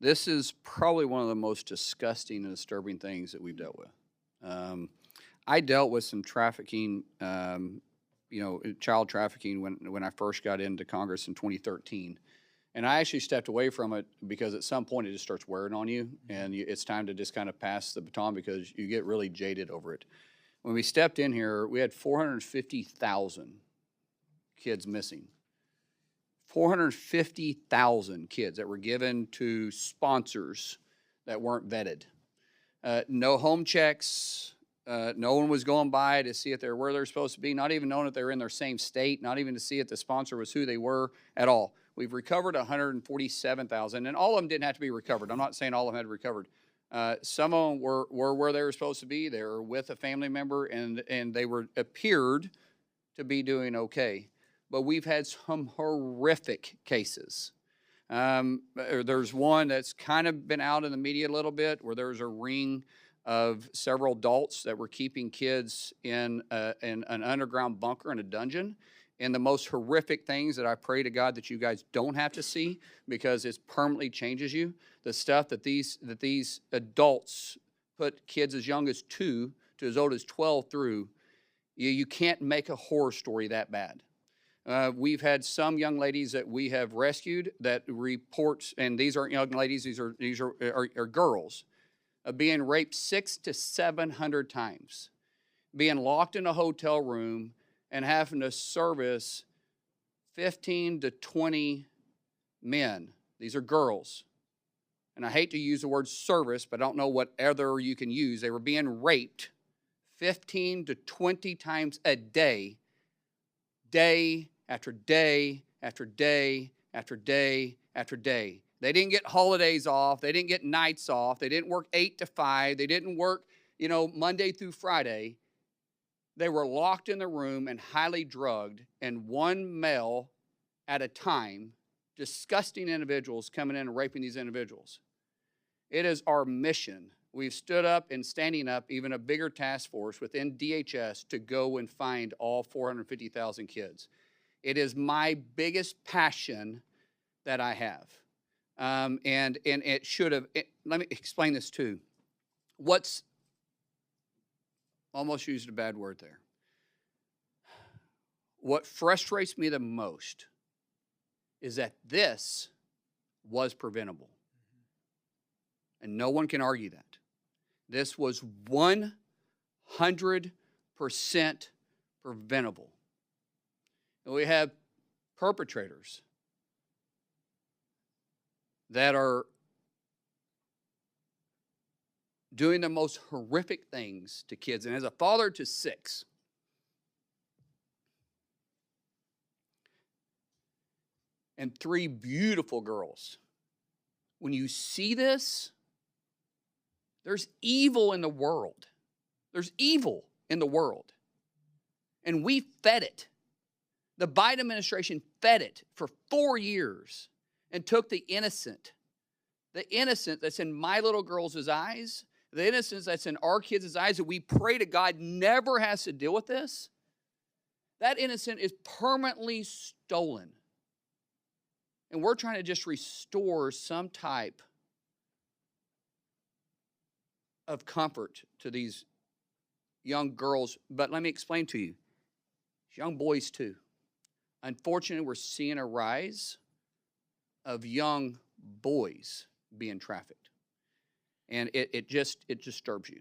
This is probably one of the most disgusting and disturbing things that we've dealt with. I dealt with some trafficking, child trafficking when I first got into Congress in 2013. And I actually stepped away from it because at some point it just starts wearing on you, and it's time to just kind of pass the baton because you get really jaded over it. When we stepped in here, we had 450,000 kids missing. 450,000 kids that were given to sponsors that weren't vetted. No home checks. No one was going by to see if they're where they're supposed to be, not even knowing if they were in their same state, not even to see if the sponsor was who they were at all. We've recovered 147,000, and all of them didn't have to be recovered. I'm not saying all of them had recovered. Some of them were where they were supposed to be. They were with a family member, and they appeared to be doing okay. But we've had some horrific cases. There's one that's kind of been out in the media a little bit where there's a ring of several adults that were keeping kids in an underground bunker in a dungeon. And the most horrific things that I pray to God that you guys don't have to see, because it permanently changes you. The stuff that these adults put kids as young as 2 to as old as 12 through, you can't make a horror story that bad. We've had some young ladies that we have rescued that report, and these aren't young ladies; these are girls, being raped 600 to 700 times, being locked in a hotel room, and having to service 15 to 20 men. These are girls, and I hate to use the word service, but I don't know what other you can use. They were being raped 15 to 20 times a day, day after day after day after day after day. They didn't get holidays off. They didn't get nights off. They didn't work 8 to 5. They didn't work, Monday through Friday. They were locked in the room and highly drugged, and one male at a time, disgusting individuals coming in and raping these individuals. It is our mission. We've stood up and standing up even a bigger task force within DHS to go and find all 450,000 kids. It is my biggest passion that I have. And it should have, let me explain this too. Almost used a bad word there. What frustrates me the most is that this was preventable. And no one can argue that. This was 100% preventable. And we have perpetrators that are doing the most horrific things to kids. And as a father to 6, and 3 beautiful girls, when you see this, there's evil in the world. There's evil in the world. And we fed it. The Biden administration fed it for 4 years and took the innocent that's in my little girls' eyes, the innocence that's in our kids' eyes that we pray to God never has to deal with this, that innocent is permanently stolen. And we're trying to just restore some type of comfort to these young girls. But let me explain to you, young boys too. Unfortunately, we're seeing a rise of young boys being trafficked. And it just disturbs you.